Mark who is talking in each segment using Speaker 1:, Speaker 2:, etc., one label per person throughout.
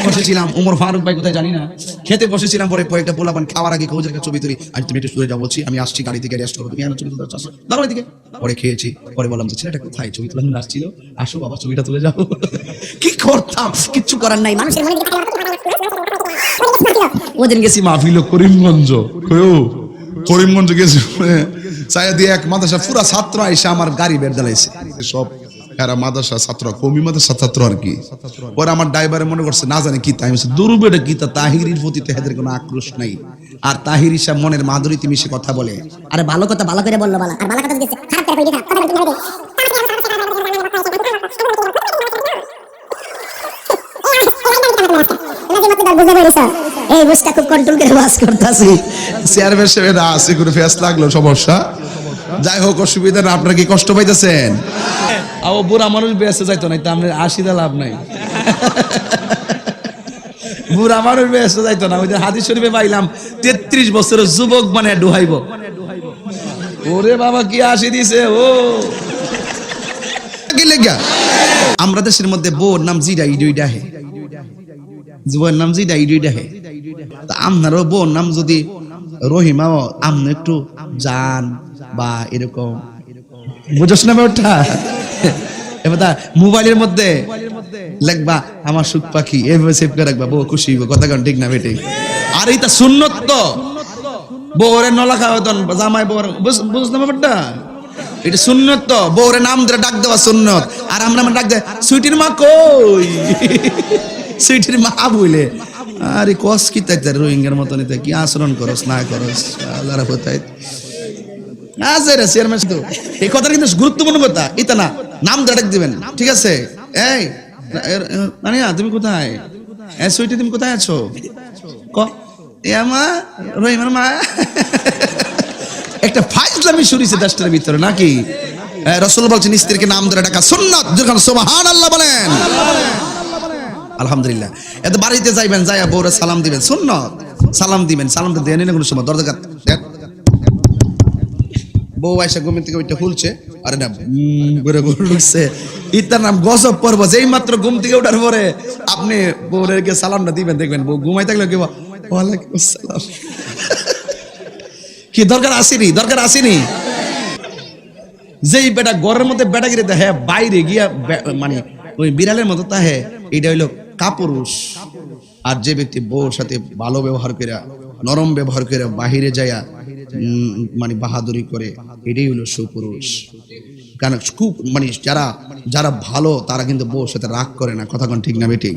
Speaker 1: বসেছিলাম উমর ফারুক ভাই কোথায় জানি না, খেতে বসেছিলাম, পরে কয়েকটা পোলাপান খাওয়ার আগে কৌজের ছবি তুলি, আর তুমি একটু সরে যাও, বলছি আমি আসছি গাড়ি থেকে রেস্ট করো, তুমি এখানে ছবি তুলতে চাচ্ছ দাঁড়ো এদিকে। পরে খেয়েছি, পরে বললাম যে ছেলেটা কোথায়, ছবি তোলার জন্য আসছিল, আসো বাবা ছবিটা তুলে যাও। কি করতাম, কিচ্ছু করার নাই, মানুষের মনে ওদিন গেছি মাহফিল করিমগঞ্জ, করিমগঞ্জ গেছি, চাইয়া দিয়ে এক মাদ্রাসা পুরা ছাত্র আইসা আমার গাড়ি বের দাঁড়াইছে, সব এরা মাদ্রাসা ছাত্র, কমি মাদ্রাসা ছাত্র আর কি। পরে আমার ড্রাইভারে মনে করছে না জানি কি, তাই দুরুবেটা কি, তা তাহিরির প্রতি তাদের কোনো আক্রোশ নাই, আর তাহির হিসাব মনের মাধুরীতে মিশে কথা বলে।
Speaker 2: আরে ভালো কথা ভালো করে বললো, আর ভালো কথা দিচ্ছে খারাপ করে কইছে, কথা বলতে হবে। এই বুঝটা খুব কন্ট্রোল করে বাস করতেছি,
Speaker 1: চেয়ারম্যান সাহেব আছে করে ফেস লাগলো সমস্যা, যাই হোক অসুবিধা না। আপনারা কি কষ্ট পাইতেছেন? আও বুড়া মানুষ বেঁচে যাইতো না, আপনার 80 দা লাভ নাই। বুড়া মানুষ বেঁচে যাইতো না, ওই যে হাদিস শরীফে পাইলাম 33 বছরের যুবক মানে ডুহাইব। ওরে বাবা কি 80 দিছে ও কি লেগা। আমরা দেশের মধ্যে বোর নাম জিডা ইডুইডা হে, জীবনের নাম জিডা ইডুইডা হে, তা আপনারও বোর নাম যদি রহিমাও, আমনে একটু জান বা এরকম বুঝছ না ব্যাপারটা। এবার মোবাইলের মধ্যে লিখবা আমার সুখ পাখি, এভাবে সেভ করে রাখবা, বউ খুশি হইব, কথা কোন ঠিক না বেটে। আর এইটা সুন্নত তো, বউরে নলা খাওয়া দন জামাই বউর, বুঝছ না ব্যাপারটা, এটা সুন্নত তো, বউরে নাম ধরে ডাক দেওয়া সুন্নত। আর আমরা ডাক দেয় সুইটির মা কই, সুইটির মা বলে, আরে কস কি তাই রোহিঙ্গার মতন কি আচরণ করস না করস আল্লাহর কোথায় আছে রে চেয়ারম্যান। তো এই কথা কিন্তু গুরুত্বপূর্ণ কথা, এটা না নাম ডাক দিবেন, ঠিক আছে? এই নানিয়া তুমি কোথায়, এই সুইটি তুমি কোথায় আছো, ক এ মা রহিমার মা। একটা ফাইজলামি শুরুছে দেশটার ভিতরে নাকি? রাসূল বলছেন স্ত্রীকে নাম ধরে ডাকা সুন্নাত, যখন সুবহানাল্লাহ বলেন, আলহামদুলিল্লাহ। এত বাড়িতে যাইবেন, যাইয়া বউরে সালাম দিবেন, সুন্নাত সালাম দিবেন, সালাম তো দেন না কোনো সময়, দরজা বউ আয়সা ঘুমের থেকে ওইটা খুলছে, আরে না ঘুরে ঘুরে ঢুকছে, ইতার নাম গজব পর্ব। যেই মাত্র ঘুম থেকে ওঠার পরে আপনি বউরেরকে সালামটা দিবেন, দেখবেন বউ ঘুমাই থাকলে কি ওয়ালাইকুম আসসালাম, কি দরকার আসেনি, দরকার আসেনি। যেই বেটা ঘরের মধ্যে বেটা গিয়ে দেখে বাইরে গিয়া মানে ওই বিড়ালের মতো তাহে, এটা হইলো কাপুরুষ। আর যে ব্যক্তি বউর সাথে ভালো ব্যবহার করে, নরম ব্যবহার করে বাহিরে যায়া মানে বাহাদুরি করে, এটাই হলো সুপুরুষ। কারণ খুব মানে যারা ভালো তারা কিন্তু বউর সাথে রাগ করে না, কথা কোন ঠিক না বেটি?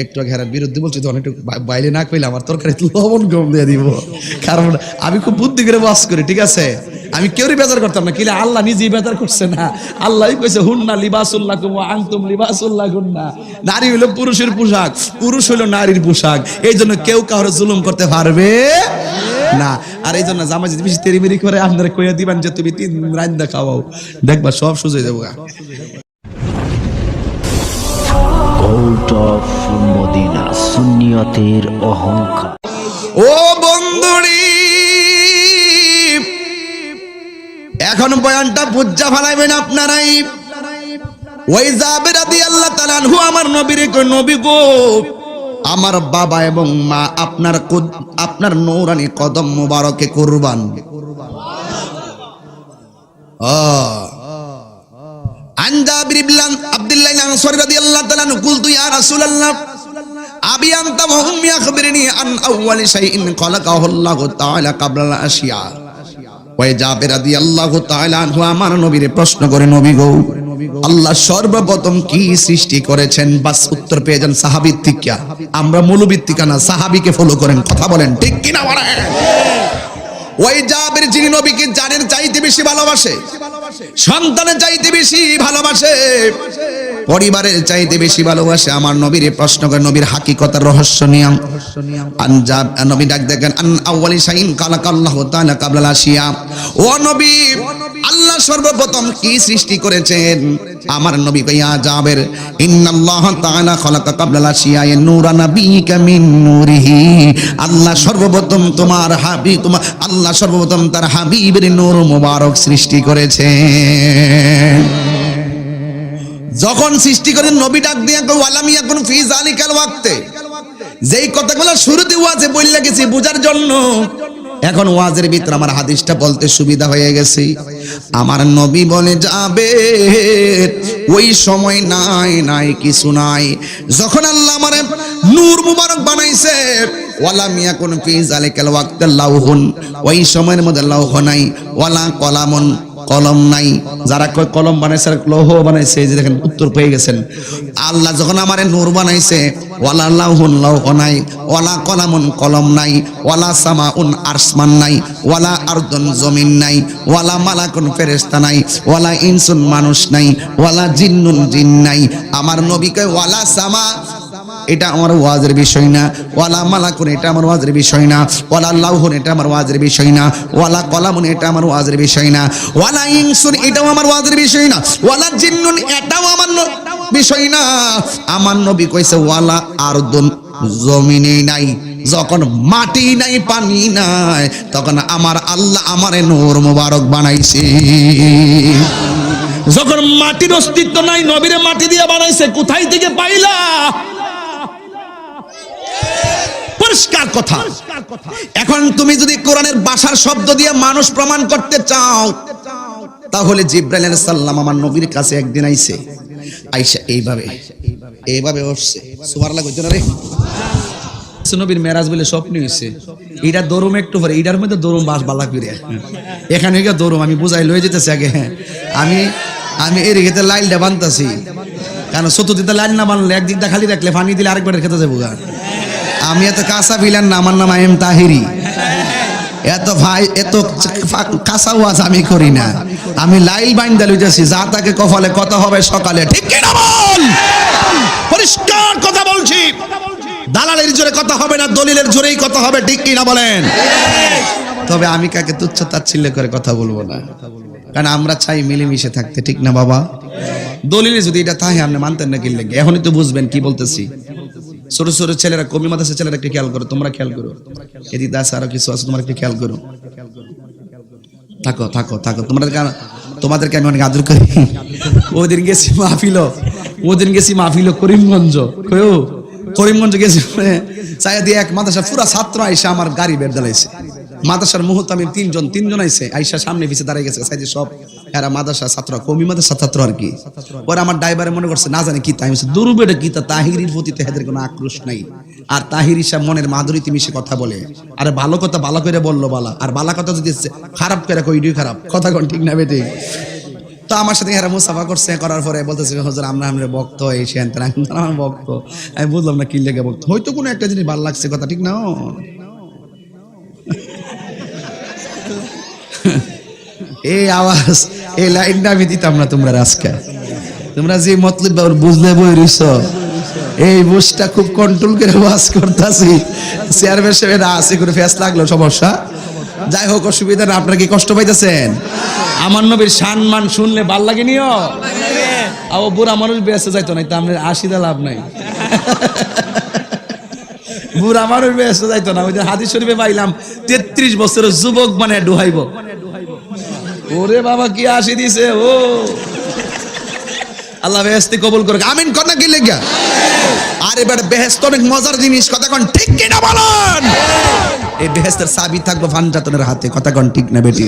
Speaker 1: একটু ঘেরার বিরুদ্ধে বলছি, তখন একটু বাইরে না কইলে আমার তরকারি লবণ কম দিয়ে দিব, কারণ আমি খুব বুদ্ধি করে বাস করি, ঠিক আছে? আমি কেউরই বেজার করতাম না, কিলে আল্লাহ নিজেই বেজার করছে না, আল্লাহই কইছে হুন্না লিবাসুল্লাকুম ওয়া আনতুম লিবাসুল্লাহুন্না, নারী হলো পুরুষের পোশাক, পুরুষ হলো নারীর পোশাক, এই জন্য কেউ কারো জুলুম করতে পারবে না। আর এই জন্য জামাই যদি বেশি তেরিমেরি করে আপনারা কইয়া দিবেন যে তুমি 3 দিন রান্দা খাওয়াও, দেখবা সব সুজে যাবো।
Speaker 3: কোর্ট অফ মদিনা, সুন্নিয়তের অহংকার।
Speaker 1: ও বন্ধুরি, এখন বয়ানটা বুঝা ফেলাইবেন আপনারাই। ওই জাবের রাদিয়াল্লাহু তাআলা আনহু আমার নবীরে কই, নবী গো, আমার বাবা এবং মা আপনার নূরানি কদম মুবারকে কুরবান। আন জাবির ইবনে আব্দুল্লাহ আনসারী রাদিয়াল্লাহু তাআলা আনহু কুলতু ইয়া রাসূলুল্লাহ আবি আনতা ওয়া উম্মি আখবিরনি আন আউওয়ালি শাইইন খালাকাহু আল্লাহু তাআলা ক্বাবলা আল আশিয়া। ওই জাবের রাদিয়াল্লাহু তাআলা আনহু আমার নবীরে প্রশ্ন করে, নবী গো, আল্লাহ সর্বপ্রথম কি সৃষ্টি করেছেন? বাস উত্তর পেয়ে যান সাহাবীর থেকে। আমরা মৌলবীর থেকে না, সাহাবীকে ফলো করেন, কথা বলেন ঠিক কিনা বলেন? ওই জাবের যিনি নবীকে জানের চাইতে বেশি ভালোবাসে, সন্তানের চাইতে বেশি ভালোবাসে, পরিবারের চাইতে বেশি ভালোবাসে, আমার নবীর প্রশ্ন করে নবীর হাকিকতার রহস্য নিয়ে আনজাব নবী ডাক দেখেন, আন আউয়ালি শাইইন খালাকাল্লাহু তাআলা ক্বাবলা আশিয়া। ও নবী, আল্লাহ সর্বপ্রথম কি সৃষ্টি করেছেন? আমার নবী কইয়া জাবের ইন্নাল্লাহ তাআলা খালাকা ক্বাবলাল আশিয়ায়ে নূরা নাবিয়িকা মিন নূরিহি, আল্লাহ সর্বপ্রথম তোমার হাবিব তোমার আল্লাহ সর্বপ্রথম তার হাবিবের নূর মুবারক সৃষ্টি করেছে। যখন সৃষ্টি করেন নবী ডাক দিয়া কই ওয়ালাম ইয়াকুন ফি যালিকাল ওয়াক্তে, যেই কথাগুলো শুরুতে ওয়াজে বললে গেছি বোঝার জন্য, এখন ওয়াজের ভিতর আমার হাদিসটা বলতে সুবিধা হয়ে গেছে। আমার নবী বলে যাবে ওই সময় নাই কিছু নাই, যখন আল্লাহ আমারে নূর মুবারক বানাইছে, ওয়ালাম ইয়াকুন ফি যালিকাল ওয়াক্তে লাউহুন, ওই সময়ের মধ্যে লৌহ নাই, ওয়ালা কলামুন কলম নাই। যারা কয় কলম বানাইছে লৌহ বানাইছে, যে দেখেন উত্তর পেয়ে গেছেন। আল্লাহ যখন আমারে নূর বানাইছে, ওয়ালা লাউহুন লৌহ নাই, ওয়ালা কলামুন কলম নাই, ওয়ালা সামাউন আসমান নাই, ওয়ালা আরদুন জমিন নাই, ওয়ালা মালাকুন ফেরেশতা নাই, ওয়ালা ইনসুন মানুষ নাই, ওয়ালা জিন্নুন জিন নাই। আমার নবী কয় ওয়ালা সামা, এটা আমার ওয়াজের বিষয় না, ওয়ালা মালাকুন এটা আমার ওয়াজের বিষয় না, ওয়ালা লাউহুন এটা আমার ওয়াজের বিষয় না, ওয়ালা কলামুন এটা আমার ওয়াজের বিষয় না, ওয়ালা ইনসুন এটাও আমার ওয়াজের বিষয় না, ওয়ালা জিন্নুন এটাও আমার বিষয় না। আমার নবী কইছে ওয়ালা আরদুন জমিনে নাই। যখন মাটি নাই পানি নাই, তখন আমার আল্লাহ আমারে নূর মুবারক বানাইছে। যখন মাটির অস্তিত্ব নাই, নবীরে মাটি দিয়ে বানাইছে, কোথায় থেকে পাইলা? পরিষ্কার কথা। এখন তুমি যদি কোরআনের ভাষার শব্দ দিয়ে মানুষ প্রমাণ করতে চাও, তাহলে জিবরাইল আলাইহিস সালাম আমার নবীর কাছে একদিন আইছে, আইসা এইভাবে উঠছে, সুবহানাল্লাহ কইতো না রে। নবীর মেরাজ বলে স্বপ্ন হইছে, এটা দরুম একটু পরে, এটার মধ্যে দরুম বাস বালা করে এখানে গিয়ে দরুম আমি বুঝাই লয়ে যেতেছি আগে। আমি এর খেতে লাইলটা বানতাছি, কারণ চতুর্দিকটা লাইল না বানলে একদিকটা খালি রাখলে পানি দিলে আরেকবার খেতে যাবো। আমি এত কাঁচা ফিলান না, আমার নাম এম তাহিরি, এত ভাই এত কাঁচা ওয়াজ আমি করি না, আমি লাইল বাইন্দা লইতেছি, যা তাকে কপালে কথা হবে সকালে, ঠিক কিনা বল? পরিষ্কার কথা বলছি, দালালের জোরে কথা হবে না, দলিলের জোরেই কথা হবে, ঠিক কিনা বলেন? তবে আমি কাকে তুচ্ছ তাচ্ছিল্য করে কথা বলবো না, কারণ আমরা চাই মিলেমিশে থাকতে, ঠিক না বাবা? দলিলে যদি এটা থাকে আপনি মানতেন না, কি লাগে? এখনই তো বুঝবেন কি বলতেছি। ছোট ছোট ছেলেরা, কমি মাদ্রাসার ছেলেরা একটু খেয়াল করো, তোমরা খেয়াল করো, এদিকে আছে আরো কিছু আছে, তোমরা একটু খেয়াল করো, থাকো থাকো থাকো। তোমাদেরকে আমি অনেক আদর করি। ওদিন গেছি মাহফিল করিমগঞ্জ গেছি, চাই দিয়ে এক মাদ্রাসা পুরা ছাত্র আইসা আমার গাড়ি বের দাঁড়াইছে। মাদ্রাসার মুহূর্তে আমি তিনজন আইসে, আইসা সামনে পিছিয়ে দাঁড়াই গেছে, সাইডে সব এরা মাদ্রাসা ছাত্র, কমি মাদ্রাসা ছাত্র আর কি। পরে আমার ড্রাইভারে মনে করছে না জানি কি, তাই দুরুবেটা কি, তাহিরির প্রতি এদের কোনো আক্রোশ নাই। আর তাহির সাহেব মনের মাধুরীতে মিশে কথা বলে, আরে ভালো কথা ভালো করে বললো বালা, আর বালা কথা যদি খারাপ করে কইডি খারাপ কথা, কোন ঠিক না বেটি? তো আমার সাথে এরা মুসাফা করছে, করার পরে বলতেছে হুজুর আমরা ভক্ত, এই সেন্টার আমার ভক্ত। আমি বুঝলাম না কি লেগে ভক্ত, হয়তো কোনো একটা জিনিস ভালো লাগছে, কথা ঠিক না? এই আওয়াজ, এই লাইনটা আমি দিতাম না তোমরা আজকে। তোমরা যে মতলব বুঝলে বই রইছ, এই বুঝটা খুব কন্ট্রোল করে ওয়াজ করতেছি। চেয়ারম্যান সাহেব আছে করে ফেস লাগলো, সমস্যা যাই হোক, অসুবিধা না। আপনারা কি কষ্ট পাইতেছেন? আমার নবীর সম্মান শুনলে ভাল লাগে নিও, আবার বুড়া মানুষ বেঁচে যাইতো না, তা আমরা 80 লাভ নাই। বুড়া মানুষ বেঁচে যাইতো না, ওই যে হাদিস শরীফে পাইলাম 33 বছরের যুবক মানে ডুহাইব। ওরে বাবা কি 80 দিছে, ও আল্লাহ বেহেশতে কবুল করুক, আমিন কর না কি লেগা? আরে বেটা বেহেশত অনেক মজার জিনিস, কথা কোন ঠিক কি না বলেন? এই বেহেশতের চাবি থাকবে ফানজাতনের হাতে, কথা কোন ঠিক না বেটি?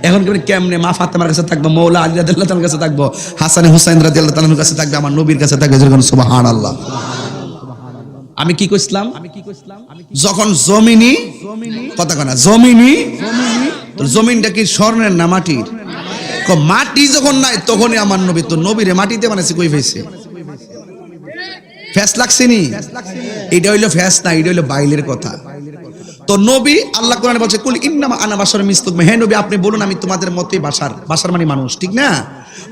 Speaker 1: এখন কেমনে মা ফাতেমার কাছে থাকবো, মৌলা আলী রাদিয়াল্লাহু তাআলার কাছে থাকবো, হাসান হুসাইন রাদিয়াল্লাহু তাআলার কাছে থাকবে, আমার নবীর কাছে থাকবে, যেরকম সুবহানাল্লাহ। আমি কি কইছিলাম? যখন জমিনি, কথা কোন জমিনি, তো জমিনটা কি স্বর্ণের না মাটির? মাটি যখন নাই তখনই আমার নবী, তো নবীরে মাটিতে বানাইছে, কই ফেসে ফেস লাগছে নি? এটা হইলো ফেস না, এটা হইলো বাইলের কথা। তো নবী আল্লাহ কোরআনে বলছে কুল ইন্নামা আনা বাশারুম মিসলুকুম, হে নবী আপনি বলুন আমি তোমাদের মতোই বাশার। বাশার মানে মানুষ, ঠিক না?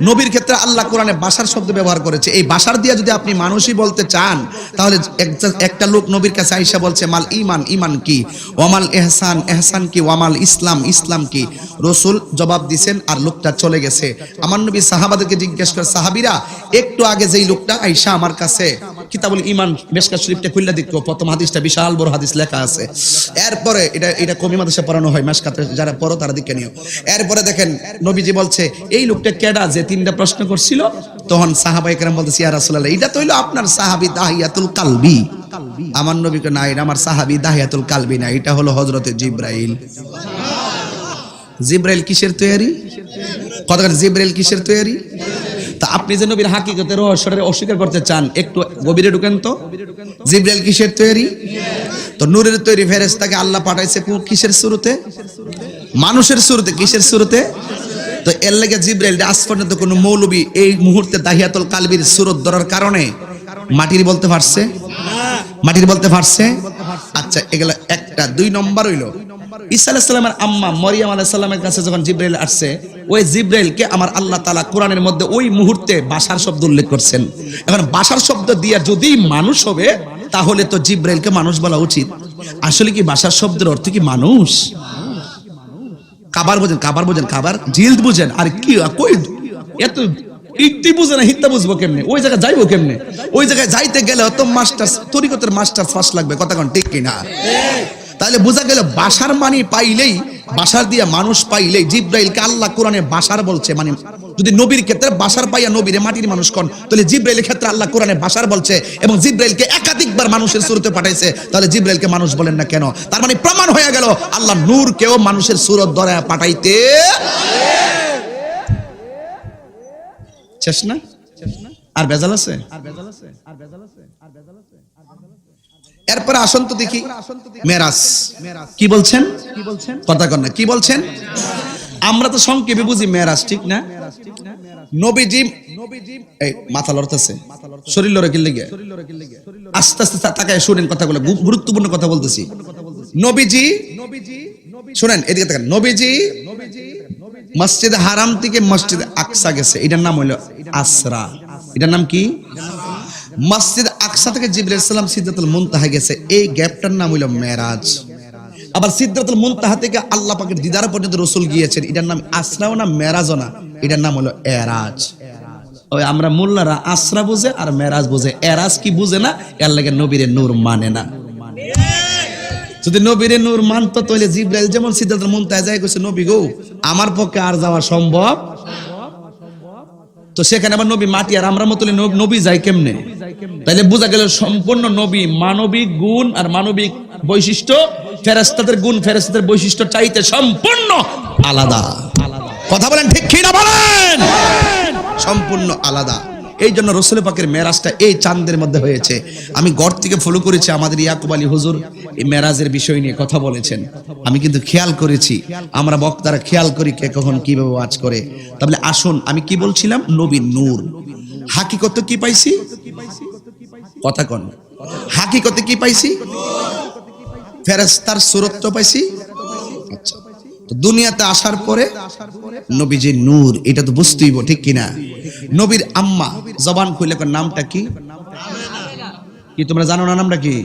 Speaker 1: নবীর ক্ষেত্রে আল্লাহ কোরআনে বাশার শব্দ ব্যবহার করেছে। এই বাশার দিয়ে যদি আপনি মানুষই বলতে চান, তাহলে একটা লোক নবীর কাছে আয়েশা বলছে মাল ঈমান, ঈমান কি? ওয়ামাল ইহসান, ইহসান কি? ওয়ামাল ইসলাম, ইসলাম কি? রাসূল জবাব দিবেন আর লোকটা চলে গেছে। আমার নবী সাহাবাদেরকে জিজ্ঞেস করে, সাহাবীরা একটু আগে যেই লোকটা আয়েশা আমার কাছে কিতাবুল ঈমান মিশকাত শরীফটা খুললা দেখো, প্রথম হাদিসটা বিশাল বড় হাদিস লেখা আছে। এরপরে এটা কমি মাদ্রাসা পড়ানো হয়, মিশকাতে যারা পড়ো তারা দেখে নিও। এরপরে দেখেন নবীজি বলছে এই লোকটা কেডা যে তিনটা প্রশ্ন করছিল? তখন সাহাবায়ে কেরাম বলতেছে ইয়া রাসূলুল্লাহ এটা তো হইলো আপনার সাহাবী দাহিয়াতুল কালবি। আমার নবীকে না, এটা আমার সাহাবী দাহিয়াতুল কালবি না, এটা হলো হযরতে জিবরাইল। জিবরাইল কিসের তৈরি? কথা বলেন, জিবরাইল কিসের তৈরি? তা আপনি যে নবীর হাকিকতের রহস্যটা অস্বীকার করতে চান, একটু গভীরে ঢুকেন তো। জিবরাইল কিসের তৈরি? তো নূরের তৈরি ফেরেশতাকে আল্লাহ পাঠাইছে কিসের শুরুতে? মানুষের শুরুতে। কিসের শুরুতে? তো এর লাগে জিবরাইল আজ পর্যন্ত কোনো মৌলবী এই মুহূর্তে দাহিয়াতুল কালবির সূরত ধরার কারণে মাটির বলতে পারছে? মাটির বলতে পারছে? আচ্ছা, এগুলা একটা। 2 নম্বর হইল ঈসা আলাইহিস সালামের আম্মা মরিয়ম আলাইহিস সালামের কাছে যখন জিবরাইল আসছে, ওই জিবরাইলকে আমার আল্লাহ তাআলা কোরআনের মধ্যে ওই মুহূর্তে বাশার শব্দ উল্লেখ করছেন। এখন বাশার শব্দ দিয়া যদি মানুষ হবে, তাহলে তো জিবরাইলকে মানুষ বলা উচিত। আসলে কি বাশার শব্দের অর্থ কি মানুষ? কাবার বোঝেন, কাবার বোঝেন, কাবার জিলদ বুঝেন। আর কি কই এত ইতি বুঝে না, হিত্তা বুঝবো কেমনে? ওই জায়গায় যাইবো কেমনে? ওই জায়গায় যাইতে গেলে তো মাস্টার্স, তরিকতের মাস্টার্স ফার্স্ট লাগবে। কথা কোন ঠিক কিনা? তাহলে বোঝা গেল বাশার মানি পাইলেই, বাশার দিয়া মানুষ পাইলেই জিবরাইলকে আল্লাহ কোরআনে বাশার বলছে। মানে যদি নবীর ক্ষেত্রে বাশার পাইয়া নবীরে মাটির মানুষ কোন, তাহলে জিবরাইলের ক্ষেত্রে আল্লাহ কোরআনে বাশার বলছে এবং জিবরাইলকে একাধিকবার মানুষের সুরতে পাঠাইছে, তাহলে জিবরাইলকে মানুষ বলেন না কেন? তার মানে প্রমাণ হয়ে গেল আল্লাহ নূরকেও মানুষের সুরত ধরে পাঠাইতে শেষ না? আর বেজাল আছে? এরপরে আসুন তো দেখি মেরাজ কি বলছেন। কথা কন না, কি বলছেন? আমরা তো সংক্ষেপে বুঝি মেরাজ, ঠিক না? নবীজি এই মাথা লড়তেছে, শরীর লড়ে কি লাগে? আস্তে আস্তে তাকায় শুনেন কথাগুলো, গুরুত্বপূর্ণ কথা বলতেছি। নবীজি শুনেন, এদিকে তাকান। নবীজি মসজিদে হারাম থেকে মসজিদে আকসা গেছে, এটার নাম হলো আসরা। এটার নাম কি? মসজিদ আকসা থেকে জিবরাইল আলাইহিস সালাম সিদরাতুল মুনতাহা গেছে, এই গ্যাপটার নাম হলো মেরাজ। আবার সিদরাতুল মুনতাহা থেকে আল্লাহ পাকের দিদার পর্যন্ত রাসূল গিয়েছেন, এটার নাম আসরাও না মেরাজও না, এটার নাম হলো এরাজ। ওই আমরা মোল্লারা আসরা বুঝে আর মেরাজ বুঝে, এরাজ কি বুঝে না, এর লাগে নবীরে নূর মানে না। যদি নবীরে নূর মানতো তাহলে জিবরাইল যেমন সিদরাতুল মুনতাহা যায় কইছে নবী গো আমার পক্ষে আর যাওয়া সম্ভব, তো সেখানে আবার নবী মাটি আর আমরা মতলে নবী যায় কেমনে? তাইলে বোঝা গেল সম্পূর্ণ নবী মানবিক গুণ আর মানবিক বৈশিষ্ট্য ফেরেশতাদের গুণ ফেরেশতাদের বৈশিষ্ট্য চাইতে সম্পূর্ণ আলাদা। কথা বলেন ঠিক কি না বলেন? সম্পূর্ণ আলাদা। এই জন্য রাসূল পাকের মেরাজটা এই চাঁদের মধ্যে হয়েছে। আমি ঘর থেকে ফলো করেছি, আমাদের ইয়াকুব আলী হুজুর এই মেরাজের বিষয় নিয়ে কথা বলেছেন। আমি কিন্তু খেয়াল করেছি, আমরা বক্তারা খেয়াল করি কে কখন কিভাবে ওয়াজ করে। তাহলে আসুন, আমি কি বলছিলাম? নবীর নূর হাকিকতে কি পাইছি? কথা কোন হাকিকতে কি পাইছি? ফেরেশতার সূরত পাইছি। আচ্ছা, তো দুনিয়াতে আসার পরে নবীজির নূর, এটা তো বুঝতেইব, ঠিক কিনা? নবীর আম্মা জবান খুলে নামটা কি? কি তোমরা জানো না নামটা কি?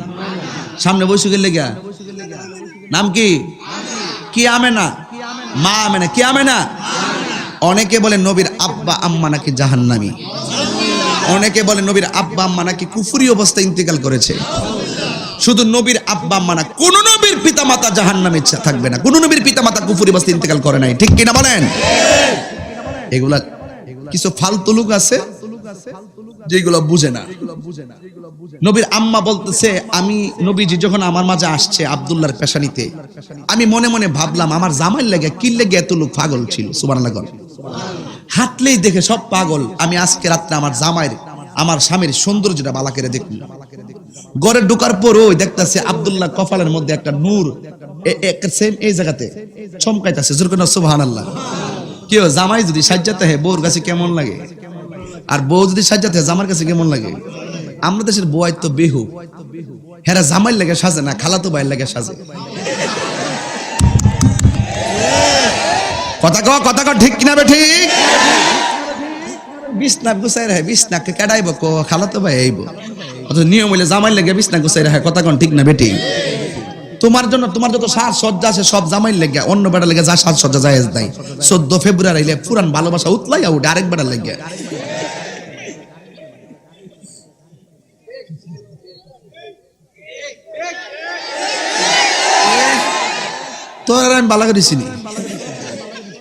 Speaker 1: সামনে বসে গেলে গা নাম কি? কি আমেনা? মা আমেনা। কি আমেনা? অনেকে বলে নবীর আব্বা আম্মা নাকি জাহান্নামী, অনেকে বলে নবীর আব্বা আম্মা নাকি কুফরি অবস্থায় ইন্তেকাল করেছে। শুধু নবীর আব্বা আম্মা না, কোন নবীর পিতামাতা জাহান্নামে থাকবে না, কোন নবীর পিতামাতা কুফরি অবস্থায় ইন্তেকাল করে নাই, ঠিক কিনা বলেন? এগুলা কিছু ফালতু লোক আছে যেগুলো বুঝে না। নবীর আম্মা বলতেছে, আমি নবীজি যখন আমার মাঝে আসছে আব্দুল্লাহর পেশানিতে, আমি মনে মনে ভাবলাম আমার জামাই লাগে কি লাগে এত লোক পাগল ছিল। সুবহানাল্লাহ। হাঁটলেই দেখে সব পাগল। আমি আজকে রাত্রে আমার জামাইয়ের, আমার স্বামীর সৌন্দর্যটা বালা করে দেখলাম। ঘরে ঢোকার পর ওই দেখতেছে আব্দুল্লাহ কপালের মধ্যে একটা নূর সেম এই জায়গাতে চমকাইতেছে। সুবহানাল্লাহ। কেউ জামাই যদি সাজ্জাতে হয় বউর কাছে কেমন লাগে, আর বউ যদি সাজ্জাতে হয় জামার কাছে কেমন লাগে? আমরা দেশের বউ তো বেহু, হেরা জামাইর লেগে সাজে না, খালাতো ভাইয়ের লেগে সাজে। কথা ক ঠিক কিনা বে ঠিক? বিছনা গুছাই রাখে, বিছনাকে কেডাইব কো খালাতো ভাই আইব, অত নিয়ম হইলে জামাইর লেগে বিছনা গুছাই রাখে। কথা কন ঠিক না বেটি? তোমার জন্য তোমার যত সাজ সজ্জা আছে সব জামাইর লেগে, অন্য বেটার লেগে যা সাজ সজ্জা জায়েজ নাই। 14 ফেব্রুয়ারি আইলে পুরান ভালোবাসা উতলাইয়া উঠে আরেক বেটার লেগে। তোর আমি বালা করেছি নি,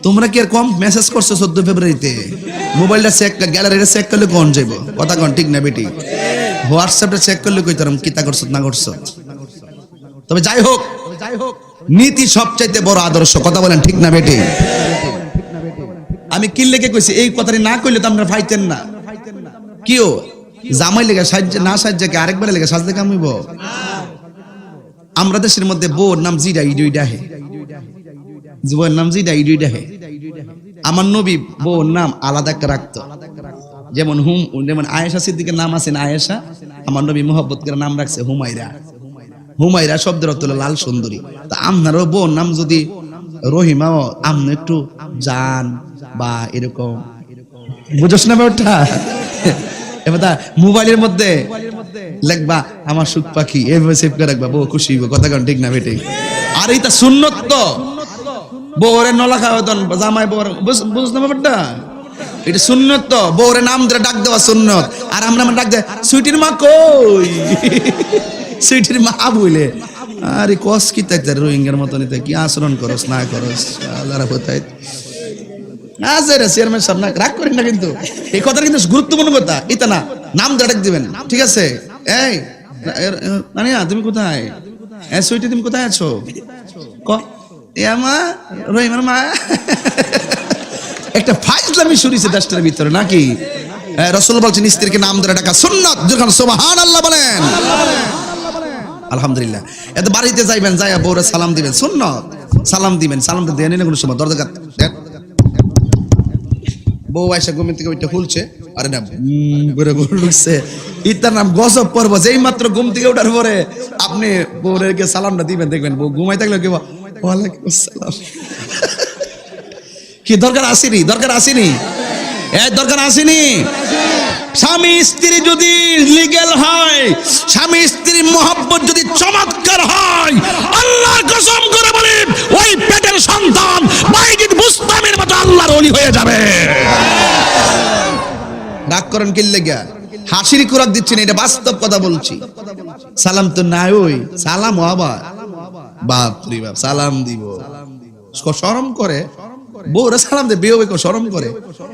Speaker 1: তোমরা কি আর কম মেসেজ করছো 14 ফেব্রুয়ারিতে? মোবাইলটা চেক, গ্যালারিটা চেক করলে কোন যাইব? কথা কোন ঠিক না বেটি? হোয়াটসঅ্যাপটা চেক করলে কইতাম কিতা করছো না করছো। তবে যাই হোক, নীতি সবচাইতে বড় আদর্শ। কথা বলেন ঠিক না বেটি? আমি কি লেগে কইছি, এই কথাটি না কইলে তো আমরা ফাইতেন না। কিও জামাই লেগে সাহায্য না সাহায্য কে আরেকবার লেগে সাজতে কামিব? আমরা দেশের মধ্যে বউর নাম জিডা ইডুইডা হে, জীবনের নাম জিডা ইডুইডা হে। আমার নবী বউর নাম আলাদা একটা রাখতো, যেমন যেমন আয়েশা সিদ্দিকের নাম আছে আয়েশা, আমার নবী মোহাব্বত করে নাম রাখছে হুমায়রা। হুমায়রা শব্দের অর্থ হলো লাল সুন্দরী। তা আপনারও বউর নাম যদি রহিমাও, আপনি একটু জান বা এরকম বুঝোস না ব্যাপারটা। এবার মোবাইলের মধ্যে লিখবা আমার সুখ পাখি, এভাবে সেভ করে রাখবা, বউ খুশি হইব। কথা কোন ঠিক না বেটি? আর এইটা সুন্নত তো, বউরে নলা খাওয়া জামাই বউর, বুঝছ না ব্যাপারটা? এটা সুন্নত তো, বউরে নাম ধরে ডাক দেওয়া সুন্নত। আর আমরা ডাক দেয় সুইটির মা কই, সুইটির মা বইলে। আরে কস কি তাই রোহিঙ্গার মতন কি আচরণ করস না করস আল্লাহর কোথায়। চেয়ারম্যান সাহেব না রাগ করেন না, কিন্তু এই কথাটা কিন্তু গুরুত্বপূর্ণ কথা। এটা না নাম ধরে ডাক দিবেন, ঠিক আছে? এই নানিয়া তুমি কোথায়? সুইটি তুমি কোথায় আছো? ক মা রহিমার মা। একটা ফাইজলামি শুরুছে দেশটার ভিতরে নাকি? রাসূল বলছেন স্ত্রীকে নাম ধরে ডাকা সুন্নাত। যখন সুবহানাল্লাহ বলেন, আলহামদুলিল্লাহ। এত বাড়িতে যাইবেন, যাইয়া বউরে সালাম দিবেন, সুন্নাত। সালাম দিবেন, সালামটা দেন না কোনো সময় দরজা দেন। বউ আয়সা ঘুম থেকে ওইটা খুলছে, আরে না করে ঢুকছে, ইতার নাম গজব পর্ব। যেই মাত্র ঘুম থেকে ওঠার পরে আপনি বউরেকে সালামটা দিবেন, দেখবেন বউ ঘুমাই থাকলে কি ওয়ালাইকুম আসসালাম। কি দরকার আসেনি? দরকার আসেনি? দরকার আসেনি? স্বামী স্ত্রী যদি লিগ্যাল হয়, স্বামী স্ত্রীর মহব্বত যদি চমৎকার হয়, আল্লাহর কসম করে বলেন ওই পেটের সন্তান বাইজিদ বুস্তামের মতো আল্লাহর ওলি হয়ে যাবে। রাগ করেন কি লাগা? হাসির খোরাক দিচ্ছেন, এটা বাস্তব কথা বলছি। সালাম তো নাই, ওই সালাম আবার বাপ রে বাপ সালাম দিব, শরম করে বউরা সালাম দে, বিহু শরম করে।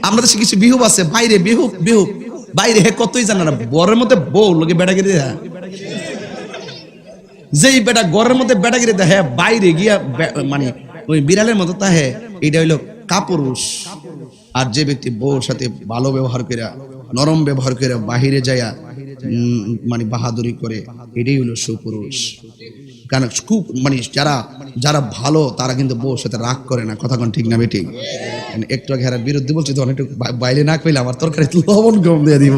Speaker 1: আমরা দেশে কিছু বিহু আছে বাইরে, বিহু বিহু বাইরে হে কতই জানা না, বরের মধ্যে বউ লোকে বেটাগিরি দেয়। যেই বেটা ঘরের মধ্যে বেটাগিরি দেয়, হ্যাঁ বাইরে গিয়া মানে ওই বিড়ালের মতো তা হ্যাঁ, এটা হইলো কাপুরুষ। আর যে ব্যক্তি বউর সাথে ভালো ব্যবহার করে, নরম ব্যবহার করে বাহিরে যায়া মানে বাহাদুরি করে, এটাই হলো সুপুরুষ। কারণ খুব মানে যারা ভালো তারা কিন্তু বউর সাথে রাগ করে না। কথা কোন ঠিক না বেটি? একটু আগে হেরার বিরুদ্ধে বলছি, তো একটু বাইরে না কইলে আমার তরকারি লবণ কম দিয়ে দিব,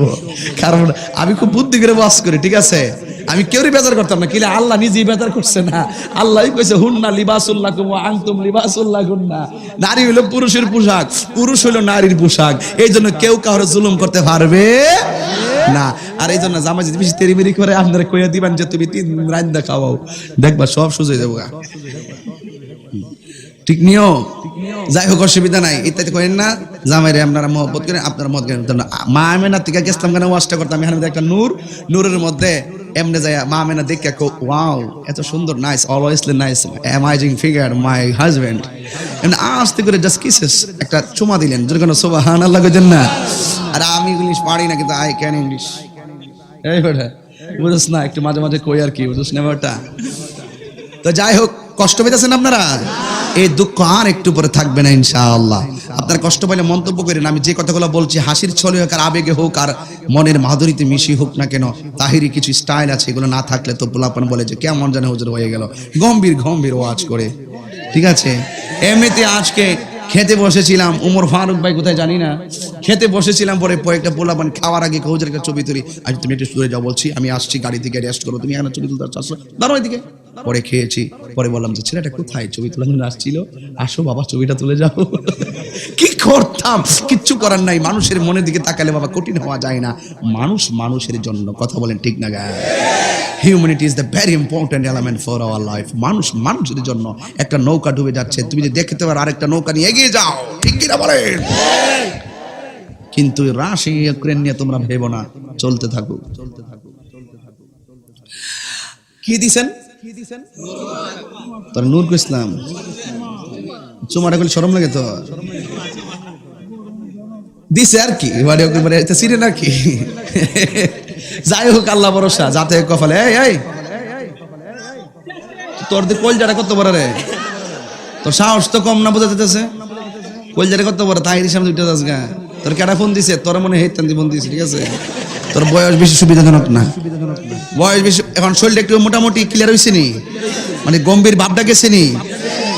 Speaker 1: কারণ আমি খুব বুদ্ধি করে বাস করি, ঠিক আছে? আমি কেউরই বেজার করতাম না, কিলে আল্লাহ নিজেই বেজার করছে না। আল্লাহ কইছে হুন্না লিবাসুল্লাকুম ওয়া আনতুম লিবাসুল্লাহুন্না। নারী হলো পুরুষের পোশাক, পুরুষ হলো নারীর পোশাক। এই জন্য কেউ কাউরে জুলুম করতে পারবে না। আর এই জন্য জামাই যদি বেশি তেরিমেরি করে আপনারা কইয়া দিবেন যে তুমি 3 দিন রান্না খাওয়াও, দেখবা সব সুজে যাবো। ঠিক নিও? যাই হোক, অসুবিধা নাই। ইত্যাদি করেন না, জামাইরে আপনারা মহব্বত করেন, আপনারা মত করেন। মা আমেনা থেকে গেছিলাম কেন ওয়াজটা করতাম, এখানে একটা নূরের মধ্যে এমনি যায় মা আমেনা দেখে ওয়াও এত সুন্দর, nice, always nice, amazing figure my husband. এমনি আস্তে করে জাস্ট কিসেস একটা চুমা দিলেন, যেন কোনো সুবহানাল্লাহ কইতেন না। আর আমি ইংলিশ পারি না, কিন্তু আই ক্যান ইংলিশ। এই বেটা বুঝছ না, একটু মাঝে মাঝে কই আর কি, বুঝছ না ব্যাপারটা? তো যাই হোক, কষ্ট পেতেছেন আপনারা, এই দুঃখ আর একটু পরে থাকবে না ইনশাআল্লাহ। আপনারা কষ্ট পাইলে মন্তব্য করেন। আমি যে কথাগুলো বলছি হাসির ছলে হোক আর আবেগে হোক আর মনের মাধুরীতে মিশি হোক না কেন, তাহিরি কিছু স্টাইল আছে, এগুলো না থাকলে তো পোলাপান বলে যে কেমন জানে হুজুর হয়ে গেল, গম্ভীর গম্ভীর ওয়াজ করে, ঠিক আছে? এমনিতে আজকে খেতে বসেছিলাম, উমর ফারুক ভাই কোথায় জানি না, খেতে বসেছিলাম, পরে কয়েকটা পোলাপান খাওয়ার আগে কৌজের একটা ছবি তুলি, আজ তুমি একটু দূরে যাও বলছি, আমি আসছি, গাড়ি থেকে রেস্ট করো, তুমি এখানে ছবি তুলতে আসছো, দাঁড়াও এদিকে। পরে খেয়েছি, পরে বললাম যে ছেলেটা কোথায়, ছবি তোলার জন্য আসছিল, আসো বাবা ছবিটা তুলে যাও। কি করতাম, কিচ্ছু করার নাই। মানুষের মনের দিকে তাকালে বাবা কঠিন হওয়া যায় না। মানুষ মানুষের জন্য, কথা বলেন ঠিক না গায়ে? Humanity is the very important element for our life. মানুষ মানুষের জন্য। একটা নৌকা ডুবে যাচ্ছে, তুমি যদি দেখতে পারো আরেকটা নৌকা নিয়ে এগিয়ে যাও, ঠিক কিনা বলেন? কিন্তু রাশিয়া ইউক্রেন নিয়ে তোমরা ভেবো না, চলতে থাকো। কি দিছেন তোর? নূর ইসলাম চুমাটা করলে শরম লাগে তো দিছে আর কি, এবারে সিরে নাকি? যাই হোক, আল্লাহ ভরসা, যাতে কপালে। এই তোর কলজাটা কত বড় রে, তোর সাহস তো কম না, বোঝা যেতেছে। কলজাটা কত বড়, তাহির সামনে উঠে যাস গা। তোর কেডা ফোন দিছে? তোর মনে হেতান্দি ফোন দিছে, ঠিক আছে? তোর বয়স বেশি সুবিধাজনক না, বয়স বেশি। এখন শরীরটা একটু মোটামুটি ক্লিয়ার হয়েছে নি, মানে গম্ভীর ভাবটা গেছে নি।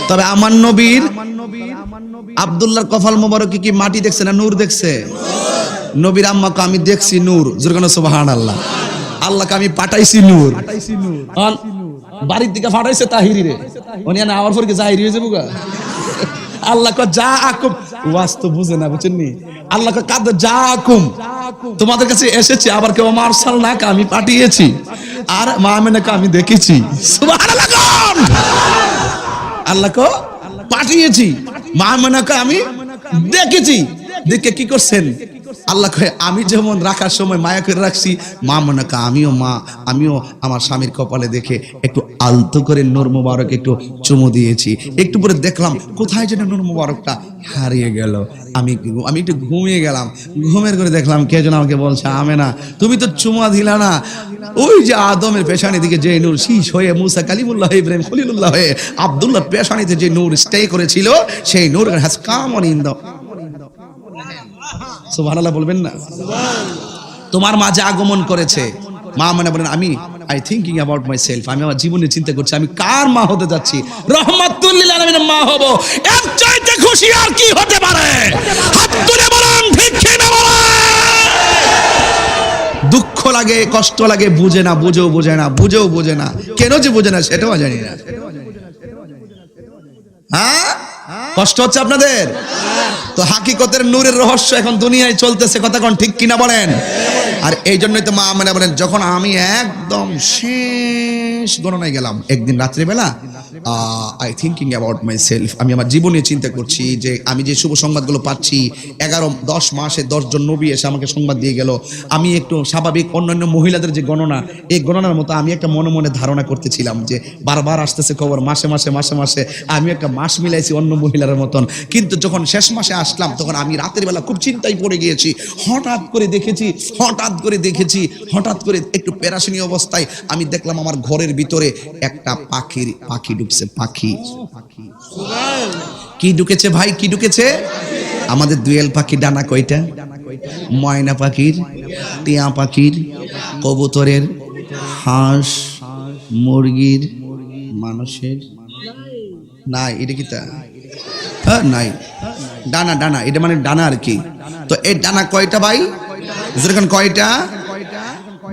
Speaker 1: তবে আমার নবীর আব্দুল্লাহর কপাল মোবারকে কি মাটি দেখছে না নূর দেখছে? নবীর আম্মাকে আমি দেখছি নূর, জোরগান সুবহানাল্লাহ। আল্লাহকে আমি পাঠাইছি নূর। বাড়ির দিকে পাঠাইছে তাহিরি রে, উনি না আওয়ার পর কি জাহিরি হয়ে যাবো গা। আল্লাহ ক যা আকুম, ওয়াজ তো বুঝে না, বুঝছেন নি? আল্লাহ ক কাদ যা আকুম, তোমাদের কাছে এসেছি, আবার কেউ মারসাল না কা আমি পাঠিয়েছি, আর মা আমেনাকে আমি দেখেছি। সুবহানাল্লাহ। আল্লাহ ক পাঠিয়েছি, মা আমেনাকে আমি দেখেছি। দেখে কি করছেন? আল্লাহ কয় আমি যেমন রাখার সময় মায়া করে রাখছি, মা আমেনাকে আমিও আমার স্বামীর কপালে দেখে একটু আলতো করে নূর মুবারক একটু চুমু দিয়েছি। একটু পরে দেখলাম কোথায় যেন নূর মুবারকটা হারিয়ে গেল। আমি একটু ঘুমিয়ে গেলাম, ঘুমের করে দেখলাম কে যেন আমাকে বলছে, আমেনা তুমি তো চুমা দিলা না। ওই যে আদমের পেশানি দিকে যে নূর শীষ হয়ে, মুসা কালিমুল্লাহ হয়ে, ইব্রাহিম খলিলুল্লাহ হয়ে, আব্দুল্লাহর পেশানিতে যে নূর স্টে করেছিল, সেই Noor has come on in the. সুবহানাল্লাহ বলবেন না? তোমার মাঝে আগমন করেছে। মা মানে বলেন আমি থিংকিং অ্যাবাউট মাই সেলফ, আমি আমার জীবনে চিন্তা করছি আমি কার মা হতে যাচ্ছি। রহমাতুল লিল আলামিনের মা হব, এর চাইতে খুশি আর কি হতে পারে? হাত তুলে বলেন ঠিক কিনা বলেন। দুঃখ লাগে, কষ্ট লাগে, বুঝে না, বুঝেও বোঝে না, কেন যে বোঝে না সেটাও জানি না। হ্যাঁ, কষ্ট হচ্ছে আপনাদের তো। হাকিকতের নূরের রহস্য এখন দুনিয়ায় চলতেছে, কথা কোন ঠিক কিনা বলেন? আর এই জন্যই তো মা আমেনা বলেন, যখন আমি একদম শেষ গণনায় গেলাম একদিন রাত্রিবেলা, I thinking about my self, আমি আমার জীবনে চিন্তা করছি যে আমি যে শুভ সংবাদগুলো পাচ্ছি, 10 মাসে 10 জন নবী এসে আমাকে সংবাদ দিয়ে গেল। আমি একটু স্বাভাবিক অন্যান্য মহিলাদের যে গণনা, এই গণনার মতো আমি একটা মনে মনে ধারণা করতেছিলাম যে বারবার আসতেছে খবর, মাসে মাসে আমি একটা মাস মিলাইছি অন্য মহিলার মতন। কিন্তু যখন শেষ মাসে আসলাম, তখন আমি রাতের বেলা খুব চিন্তায় পড়ে গিয়েছি। হঠাৎ করে একটু পেরাশানি অবস্থায় আমি দেখলাম আমার ঘরের ভিতরে একটা পাখি ঢুকছে। পাখি কি ঢুকেছে ভাই, কি ঢুকেছে? আমাদের দুয়েল পাখি ডানা কয়টা? ময়না পাখির, টিয়া পাখির, কবুতরের, হাঁস, মুরগির, মানুষের নাই। এটা কি তা? নাই, ডানা, এটা মানে ডানা আর কি। তো এই ডানা কয়টা ভাই? যেরকম কয়টা?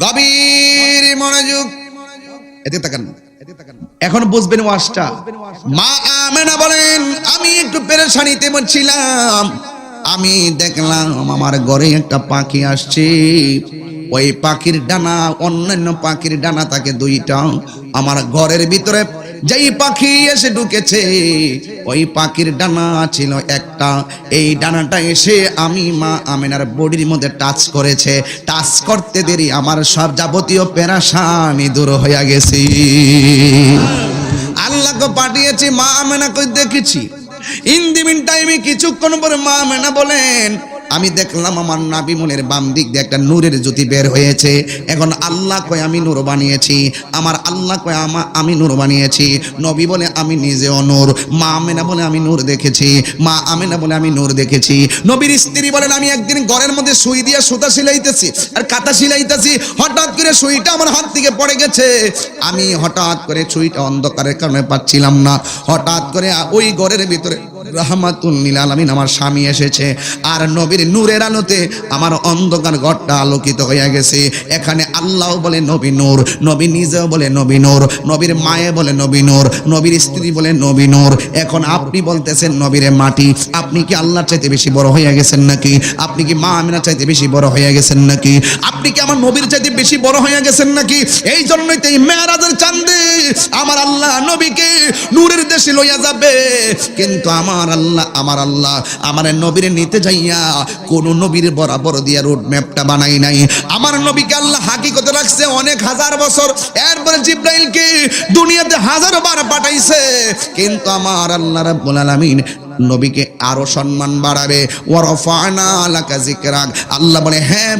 Speaker 1: গভীর মনোযোগ, এতে তাকান, এখন বুঝবেন ওয়াজটা। মা আমেনা বলেন, আমি একটু পেরেশানিতে ছিলাম, আমি দেখলাম আমার ঘরে একটা পাখি আসছে। ওই পাখির ডানা, অন্যান্য পাখির ডানা থাকে 2টা, আমার ঘরের ভিতরে যেই পাখি এসে ঢুকেছে ওই পাখির ডানা ছিল একটা। এই ডানাটা এসে আমি মা আমেনার বডির মধ্যে টাচ করেছে। টাচ করতে দেরি আমার সব যাবতীয় পেরেশানি দূর হয়ে গেছে। আল্লাহকে পাঠিয়েছি, মা আমেনাকে দেখেছি। ইন দি মিন টাইমে কিছুক্ষণ পরে মা আমেনা বলেন, আমি দেখলাম আমার নাভি মনের বাম দিক দিয়ে একটা নূরের জ্যোতি বের হয়েছে। এখন আল্লাহ কয় আমি নূর বানিয়েছি, আমার আল্লাহ কয় আমি নূর বানিয়েছি। নবী বলে আমি নিজেও নূর। মা আমেনা বলে আমি নূর দেখেছি। মা আমেনা বলে আমি নূর দেখেছি। নবীর স্ত্রী বলেন, আমি একদিন ঘরের মধ্যে সুই দিয়ে সুতা সিলাইতেছি আর কাঁথা সিলাইতেছি, হঠাৎ করে সুইটা আমার হাত থেকে পড়ে গেছে। আমি হঠাৎ করে সুইটা অন্ধকারের কারণে পাচ্ছিলাম না। হঠাৎ করে ওই ঘরের ভিতরে রাহমাতুল লিল আলামিন আমার স্বামী এসেছে, আর নবীর নূরের আলোতে আমার অন্ধকার ঘরটা আলোকিত হয়ে গেছে। এখানে আল্লাহ বলে নবী নূর, নবী নিজেও বলে নবী নূর, নবীর মায়ে বলে নবী নূর, নবীর স্ত্রী বলে নবী নূর। এখন আপনি বলতেছেন নবীরে মাটি, আপনি কি আল্লাহর চাইতে বেশি বড় হয়ে গেছেন নাকি? আপনি কি মা আমিনার চাইতে বেশি বড় হয়ে গেছেন নাকি? আপনি কি আমার নবীর চাইতে বেশি বড় হয়ে গেছেন নাকি? এই জন্যই তো এই মেরাজের চাঁদে আমার আল্লাহ নবীকে নূরের দেশে লইয়া যাবে, কিন্তু আমার আল্লাহ আমার নবীর নিতে যাইয়া কোন নবীর বরাবর দিয়া রোড ম্যাপটা বানাই নাই। আমার নবীকে আল্লাহ হাকিকতে রাখছে অনেক হাজার বছর, এরপরে জিব্রাইলকে দুনিয়াতে হাজার বার পাঠাইছে, কিন্তু আমার আল্লাহ রাব্বুল আলামিন নবীকে আরো সম্মান বাড়াবে। ওয়া রাফা'না লাকা যিকরাক, আল্লাহ বলে হ্যাঁ